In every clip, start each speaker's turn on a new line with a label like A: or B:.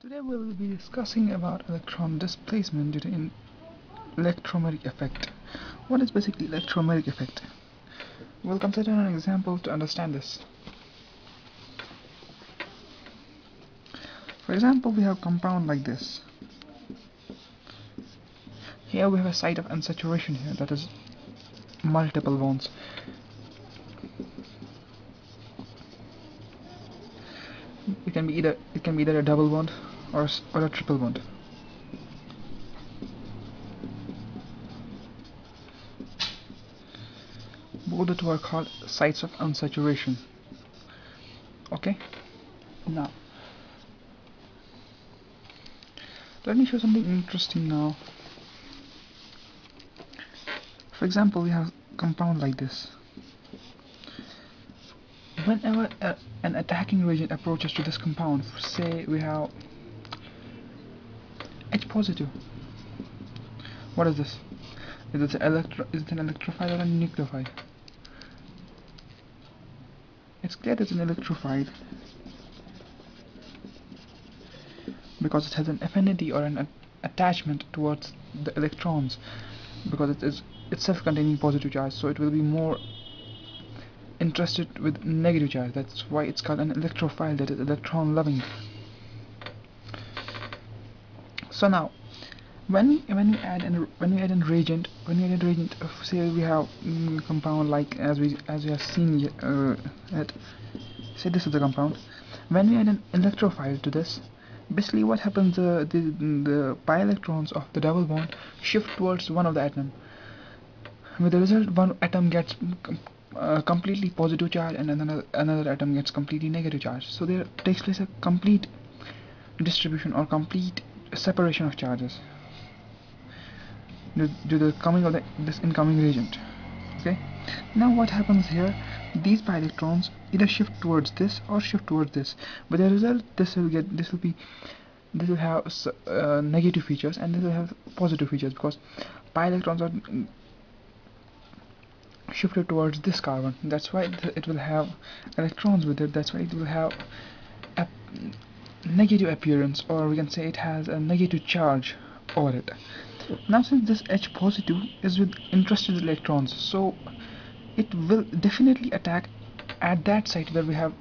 A: Today we will be discussing about electron displacement due to an electromeric effect. What is basically electromeric effect? We'll consider an example to understand this. For example, we have a compound like this. Here we have a site of unsaturation here, that is multiple bonds. It can be either a double bond or a triple bond. Both the two are called sites of unsaturation. Okay? Now, let me show something interesting now. For example, we have a compound like this. Whenever an attacking reagent approaches to this compound, say we have H positive. What is this? Is it an electrophile or a nucleophile? It's clear it's an electrophile because it has an affinity or an attachment towards the electrons, because it is itself containing positive charge, so it will be more interested with negative charge. That's why it's called an electrophile, that is electron loving. So now when we add a reagent, say we have compound like as we have seen say this is the compound. When we add an electrophile to this, basically what happens, the pi electrons of the double bond shift towards one of the atom. With the result, one atom gets completely positive charge and another atom gets completely negative charge. So there takes place a complete distribution or complete separation of charges due to the coming of this incoming reagent. Okay. Now what happens here? These pi electrons either shift towards this or shift towards this. With the result, this will have negative features and this will have positive features, because pi electrons are shifted towards this carbon. That's why it will have electrons with it. That's why it will have a negative appearance, or we can say it has a negative charge over it. Now since this H positive is with interested electrons, so it will definitely attack at that site where we have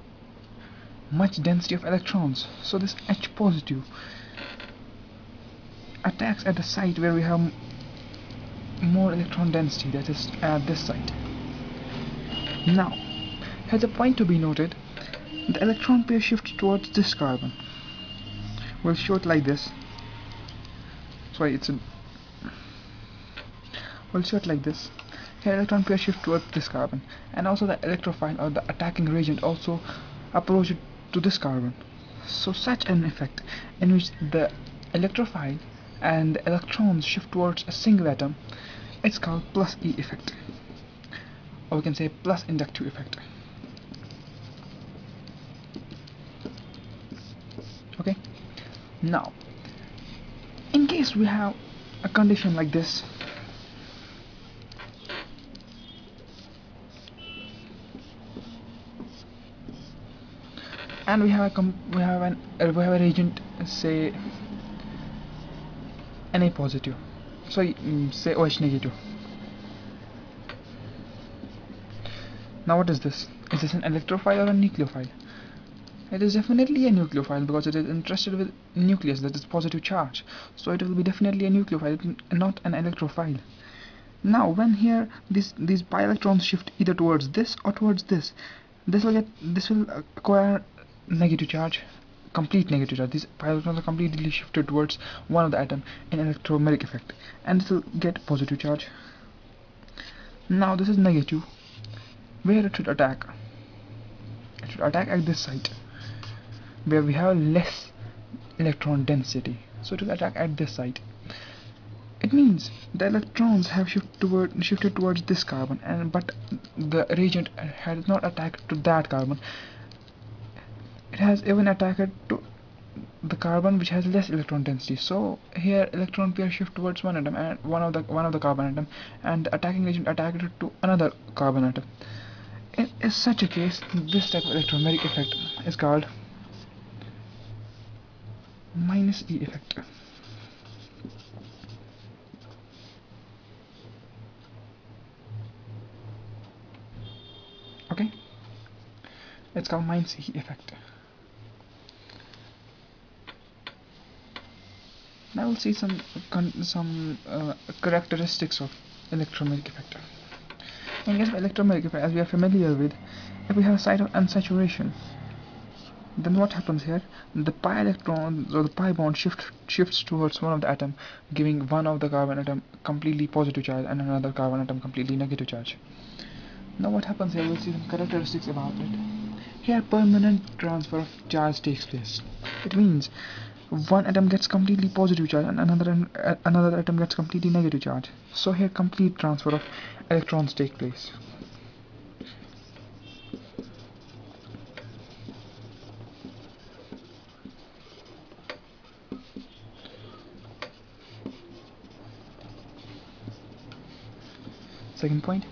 A: much density of electrons. So this H positive attacks at the site where we have more electron density, that is at this site. Now, here's a point to be noted. The electron pair shifts towards this carbon. We'll show it like this. We'll show it like this. Here electron pair shift towards this carbon, and also the electrophile or the attacking reagent also approaches to this carbon. So such an effect in which the electrophile and the electrons shift towards a single atom, it's called plus E effect, or we can say plus inductive effect. Okay. Now, in case we have a condition like this, and we have a reagent, say Na positive, so say OH negative. Now what is this? Is this an electrophile or a nucleophile? It is definitely a nucleophile because it is interested with nucleus, that is positive charge. So it will be definitely a nucleophile, not an electrophile. Now when here these pi electrons shift either towards this or towards this, this will acquire negative charge, complete negative charge. These pi electrons are completely shifted towards one of the atom in electromeric effect, and this will get positive charge. Now this is negative. Where it should attack? It should attack at this site where we have less electron density. So it will attack at this site. It means the electrons have shifted towards this carbon, but the reagent has not attacked to that carbon. It has even attacked to the carbon which has less electron density. So here electron pair shift towards one atom and one of the carbon atom, and the attacking agent attacked it to another carbon atom. In such a case, this type of electromeric effect is called minus E effect. Okay, it's called minus E effect. Now we'll see some characteristics of electromeric effect. In case of electromeric effect, as we are familiar with, if we have a site of unsaturation, then what happens here? The pi electrons or the pi bond shifts towards one of the atom, giving one of the carbon atom completely positive charge and another carbon atom completely negative charge. Now what happens here? We'll see some characteristics about it. Here, permanent transfer of charge takes place. It means one atom gets completely positive charge and another atom gets completely negative charge. So here, complete transfer of electrons take place. Second point,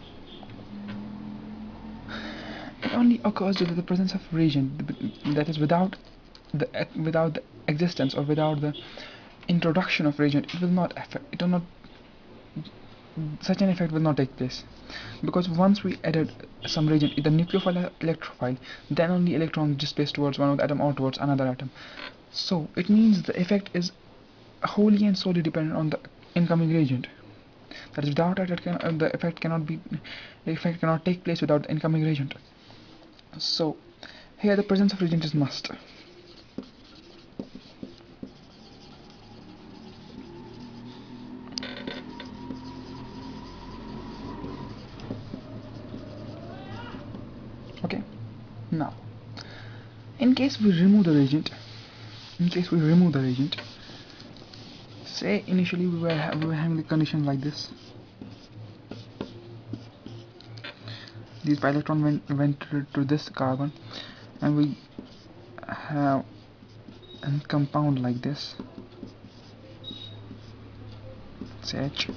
A: it only occurs due to the presence of reagent, that is without the existence or without the introduction of reagent, such an effect will not take place, because once we added some reagent, either nucleophile or electrophile, then only electrons displaced towards one of the atom or towards another atom. So it means the effect is wholly and solely dependent on the incoming reagent. That is, without it, the effect cannot take place without the incoming reagent. So here the presence of reagent is must. Okay. Now, in case we remove the reagent, say initially we were having the condition like this. These pi electron went to this carbon, and we have a compound like this. CH.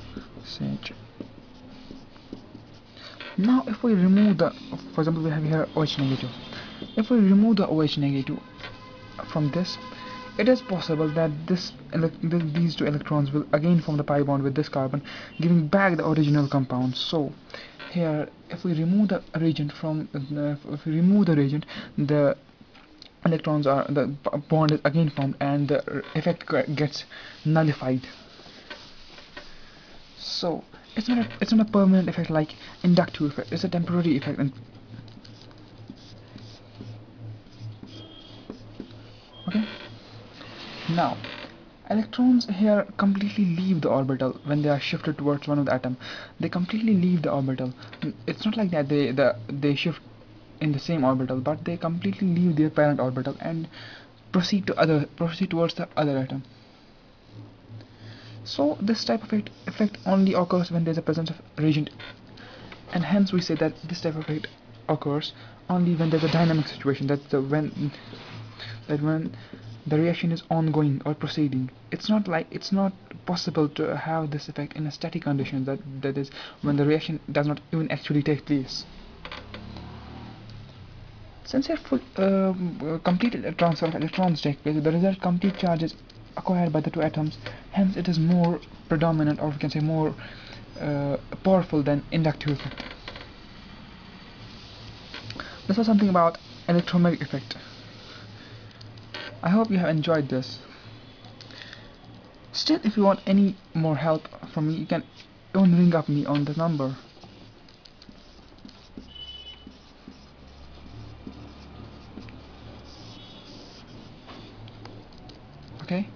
A: Now if we remove the, for example, we have here OH negative. If we remove the OH negative from this, it is possible that these two electrons will again form the pi bond with this carbon, giving back the original compound. So here, if we remove the reagent the bond is again formed and the effect gets nullified. So it's not a permanent effect like inductive effect. It's a temporary effect. And okay, now electrons here completely leave the orbital when they are shifted towards one of the atom. They completely leave the orbital. It's not like that they shift in the same orbital, but they completely leave their parent orbital and proceed towards the other atom. So this type of effect only occurs when there is a presence of reagent, and hence we say that this type of effect occurs only when there's a dynamic situation, when the reaction is ongoing or proceeding. It's not possible to have this effect in a static condition, that is when the reaction does not even actually take place. Since here complete transfer of electrons take place, the result complete charge is acquired by the two atoms. Hence it is more predominant, or we can say more powerful than inductive effect. This was something about electromeric effect. I hope you have enjoyed this. Still, if you want any more help from me, you can even ring up me on the number. Okay?